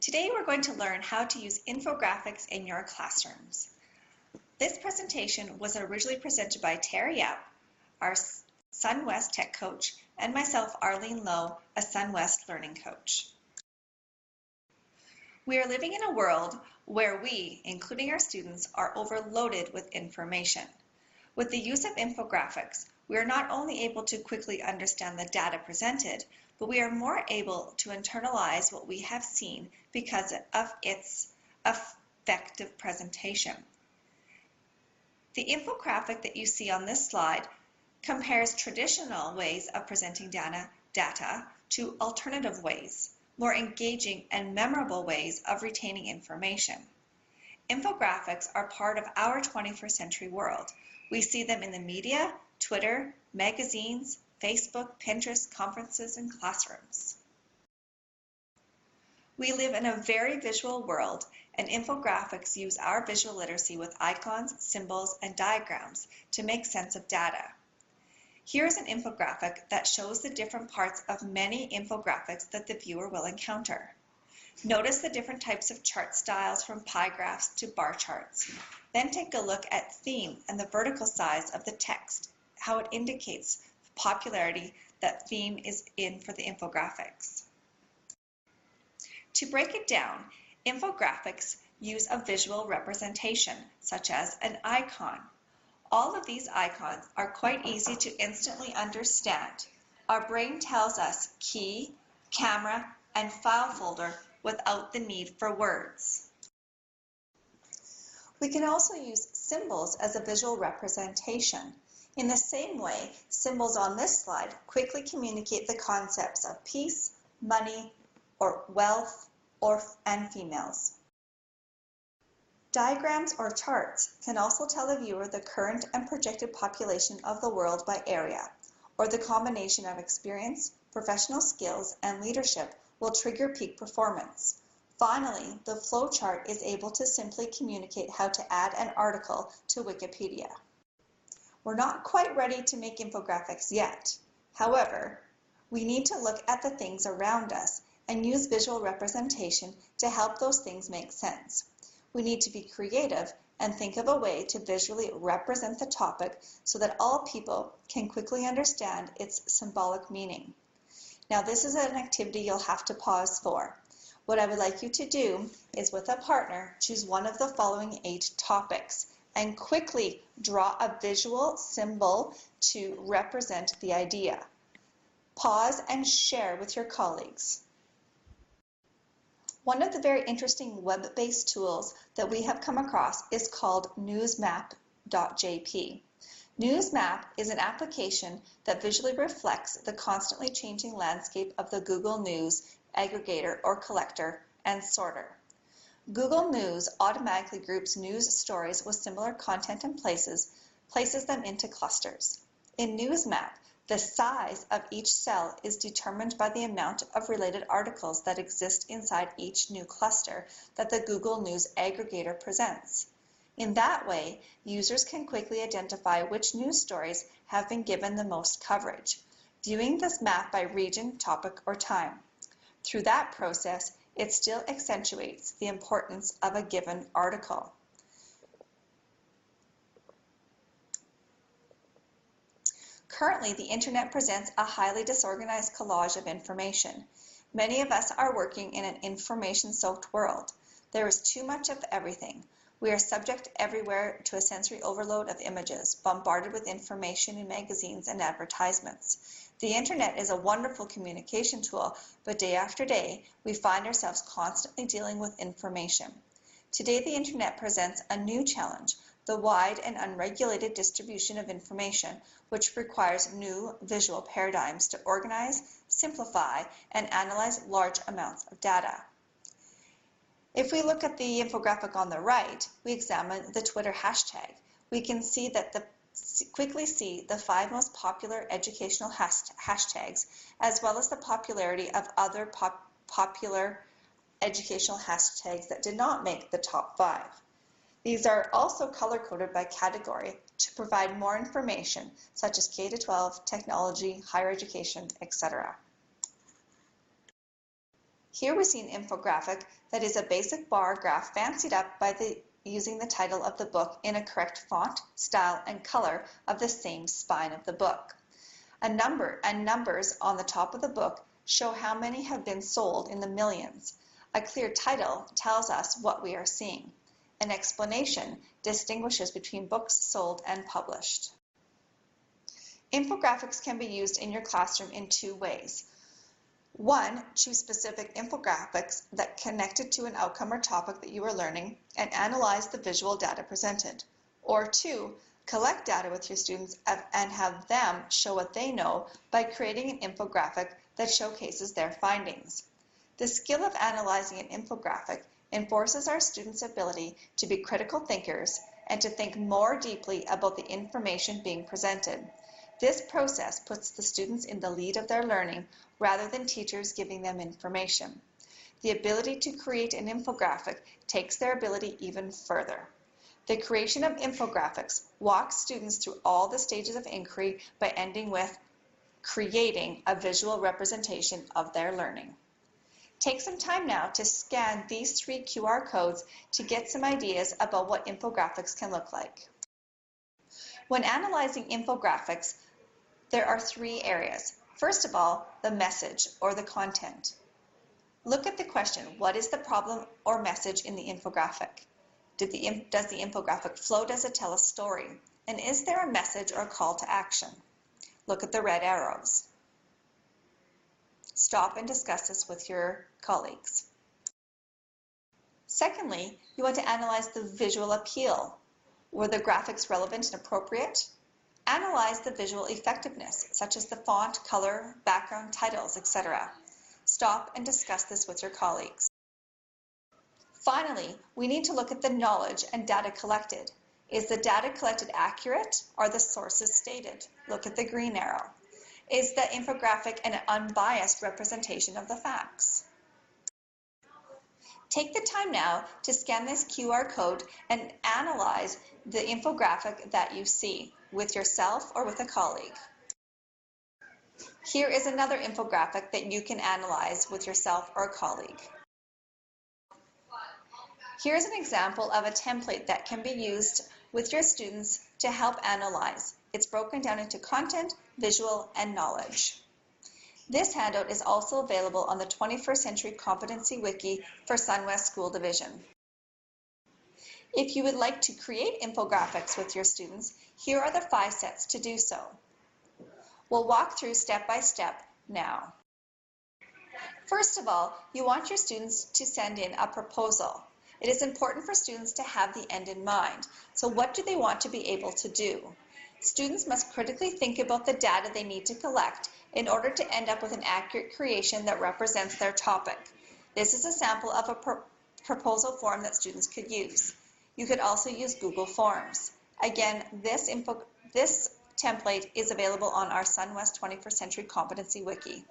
Today we're going to learn how to use infographics in your classrooms. This presentation was originally presented by Terry Yap, our SunWest Tech Coach, and myself, Arlene Lowe, a SunWest Learning Coach. We are living in a world where we, including our students, are overloaded with information. With the use of infographics, we are not only able to quickly understand the data presented, but we are more able to internalize what we have seen because of its effective presentation. The infographic that you see on this slide compares traditional ways of presenting data to alternative ways, more engaging and memorable ways of retaining information. Infographics are part of our 21st century world. We see them in the media, Twitter, magazines, Facebook, Pinterest, conferences, and classrooms. We live in a very visual world, and infographics use our visual literacy with icons, symbols, and diagrams to make sense of data. Here is an infographic that shows the different parts of many infographics that the viewer will encounter. Notice the different types of chart styles from pie graphs to bar charts. Then take a look at theme and the vertical size of the text, how it indicates popularity that theme is in for the infographics. To break it down, infographics use a visual representation, such as an icon. All of these icons are quite easy to instantly understand. Our brain tells us key, camera, and file folder without the need for words. We can also use symbols as a visual representation. In the same way, symbols on this slide quickly communicate the concepts of peace, money, or wealth, and females. Diagrams or charts can also tell the viewer the current and projected population of the world by area, or the combination of experience, professional skills, and leadership will trigger peak performance. Finally, the flow chart is able to simply communicate how to add an article to Wikipedia. We're not quite ready to make infographics yet. However, we need to look at the things around us and use visual representation to help those things make sense. We need to be creative and think of a way to visually represent the topic so that all people can quickly understand its symbolic meaning. Now, this is an activity you'll have to pause for. What I would like you to do is, with a partner, choose one of the following 8 topics and quickly draw a visual symbol to represent the idea. Pause and share with your colleagues. One of the very interesting web-based tools that we have come across is called newsmap.jp. Newsmap is an application that visually reflects the constantly changing landscape of the Google News aggregator or collector and sorter. Google News automatically groups news stories with similar content and places them into clusters. In Newsmap, the size of each cell is determined by the amount of related articles that exist inside each new cluster that the Google News aggregator presents. In that way, users can quickly identify which news stories have been given the most coverage, viewing this map by region, topic, or time. Through that process, it still accentuates the importance of a given article. Currently, the internet presents a highly disorganized collage of information. Many of us are working in an information-soaked world. There is too much of everything. We are subject everywhere to a sensory overload of images, bombarded with information in magazines and advertisements. The internet is a wonderful communication tool, but day after day, we find ourselves constantly dealing with information. Today, the internet presents a new challenge, the wide and unregulated distribution of information, which requires new visual paradigms to organize, simplify, and analyze large amounts of data. If we look at the infographic on the right, we examine the Twitter hashtag. We can quickly see the 5 most popular educational hashtags, as well as the popularity of other popular educational hashtags that did not make the top 5. These are also color-coded by category to provide more information, such as K-12, technology, higher education, etc. Here we see an infographic that is a basic bar graph fancied up by using the title of the book in a correct font, style, and color of the same spine of the book. A number and numbers on the top of the book show how many have been sold in the millions. A clear title tells us what we are seeing. An explanation distinguishes between books sold and published. Infographics can be used in your classroom in two ways. One, choose specific infographics that connected to an outcome or topic that you are learning and analyze the visual data presented. Or two, collect data with your students and have them show what they know by creating an infographic that showcases their findings. The skill of analyzing an infographic enforces our students' ability to be critical thinkers and to think more deeply about the information being presented. This process puts the students in the lead of their learning rather than teachers giving them information. The ability to create an infographic takes their ability even further. The creation of infographics walks students through all the stages of inquiry by ending with creating a visual representation of their learning. Take some time now to scan these 3 QR codes to get some ideas about what infographics can look like. When analyzing infographics, there are 3 areas. First of all, the message or the content. Look at the question, what is the problem or message in the infographic? Does the infographic flow? Does it tell a story? And is there a message or a call to action? Look at the red arrows. Stop and discuss this with your colleagues. Secondly, you want to analyze the visual appeal. Were the graphics relevant and appropriate? Analyze the visual effectiveness, such as the font, color, background, titles, etc. Stop and discuss this with your colleagues. Finally, we need to look at the knowledge and data collected. Is the data collected accurate? Are the sources stated? Look at the green arrow. Is the infographic an unbiased representation of the facts? Take the time now to scan this QR code and analyze the infographic that you see with yourself or with a colleague. Here is another infographic that you can analyze with yourself or a colleague. Here's an example of a template that can be used with your students to help analyze. It's broken down into content, visual, and knowledge. This handout is also available on the 21st Century Competency Wiki for SunWest School Division. If you would like to create infographics with your students, here are the 5 steps to do so. We'll walk through step by step now. First of all, you want your students to send in a proposal. It is important for students to have the end in mind. So what do they want to be able to do? Students must critically think about the data they need to collect in order to end up with an accurate creation that represents their topic. This is a sample of a proposal form that students could use. You could also use Google Forms. Again, this template is available on our SunWest 21st Century Competency Wiki.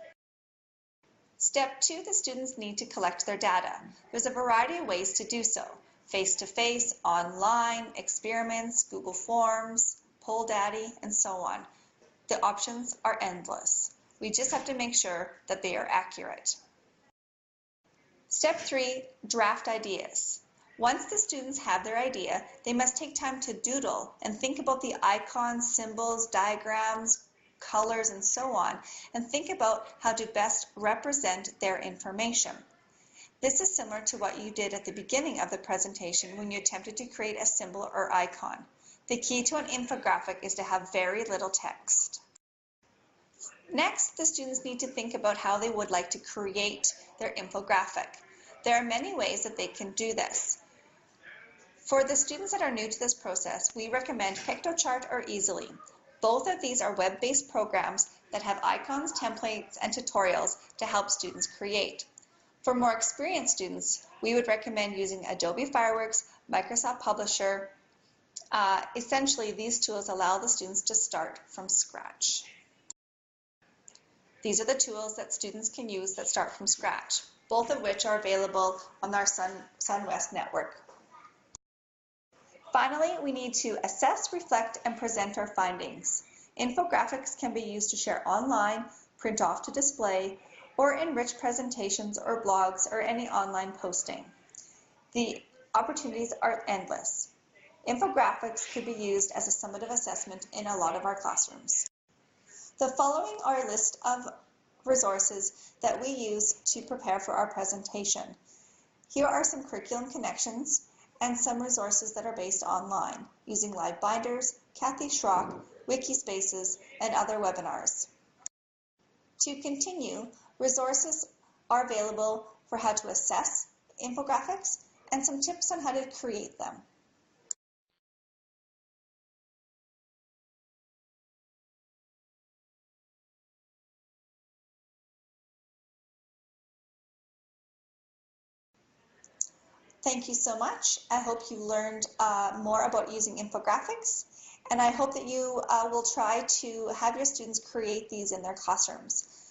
Step 2, the students need to collect their data. There's a variety of ways to do so. Face-to-face, online, experiments, Google Forms, Polldaddy, and so on. The options are endless. We just have to make sure that they are accurate. Step 3, draft ideas. Once the students have their idea, they must take time to doodle and think about the icons, symbols, diagrams, colors, and so on, and think about how to best represent their information. This is similar to what you did at the beginning of the presentation when you attempted to create a symbol or icon. The key to an infographic is to have very little text. Next, the students need to think about how they would like to create their infographic. There are many ways that they can do this. For the students that are new to this process, we recommend Piktochart or Easily. Both of these are web-based programs that have icons, templates, and tutorials to help students create. For more experienced students, we would recommend using Adobe Fireworks, Microsoft Publisher. Essentially, these tools allow the students to start from scratch. These are the tools that students can use that start from scratch, both of which are available on our SunWest network. Finally, we need to assess, reflect, and present our findings. Infographics can be used to share online, print off to display, or enrich presentations or blogs or any online posting. The opportunities are endless. Infographics could be used as a summative assessment in a lot of our classrooms. The following are a list of resources that we use to prepare for our presentation. Here are some curriculum connections and some resources that are based online using live binders, Kathy Schrock, Wikispaces, and other webinars. To continue, resources are available for how to assess infographics and some tips on how to create them. Thank you so much. I hope you learned more about using infographics, and I hope that you will try to have your students create these in their classrooms.